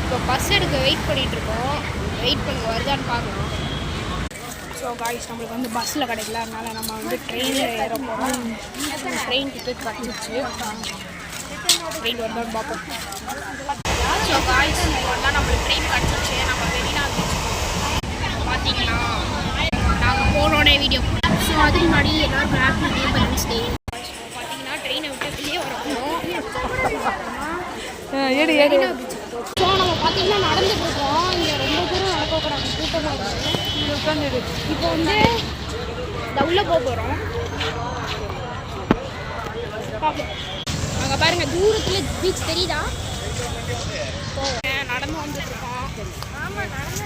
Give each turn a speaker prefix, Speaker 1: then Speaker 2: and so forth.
Speaker 1: இப்போ பஸ் எடுக்க வெயிட் பண்ணிகிட்ருக்கோம். வெயிட் பண்ணுங்க, வருதான்னு பார்க்கலாம். ஸோ காய்ஸ், நம்மளுக்கு வந்து பஸ்ஸில் கிடைக்கல, அதனால் நம்ம வந்து ட்ரெயினில் ஏற போகிறோம். ட்ரெயின் டிக்கெட் கிடச்சிருச்சு. ட்ரெயின் வருதான்னு பார்ப்போம். ஸோ காய்ஸ், வந்தால் நம்மளுக்கு ட்ரெயின் கிடச்சிருச்சு. நம்ம மெரினா பீச் பார்த்தீங்களா, நாங்கள் போனோடனே வீடியோ. ஸோ அதுக்கு முன்னாடி எல்லோரும் ஹாப்பி இண்டிபெண்டன்ஸ் டே. பார்த்தீங்கன்னா ட்ரெயினை விட்டு வெளியே வரப்போம். மெரினா பீச். ஸோ நம்ம பார்த்தீங்கன்னா நடந்துட்டுருக்கோம். இங்கே ரொம்ப தூரம் நடக்கக்கூடாது, கூட்டமாக இருக்குது. இப்போ வந்து உள்ளே போக போகிறோம். அங்கே பாருங்கள், தூரத்தில் பீச் தெரியுதா? நடந்து வந்துட்டுருக்கோம். ஆமாம், நடந்து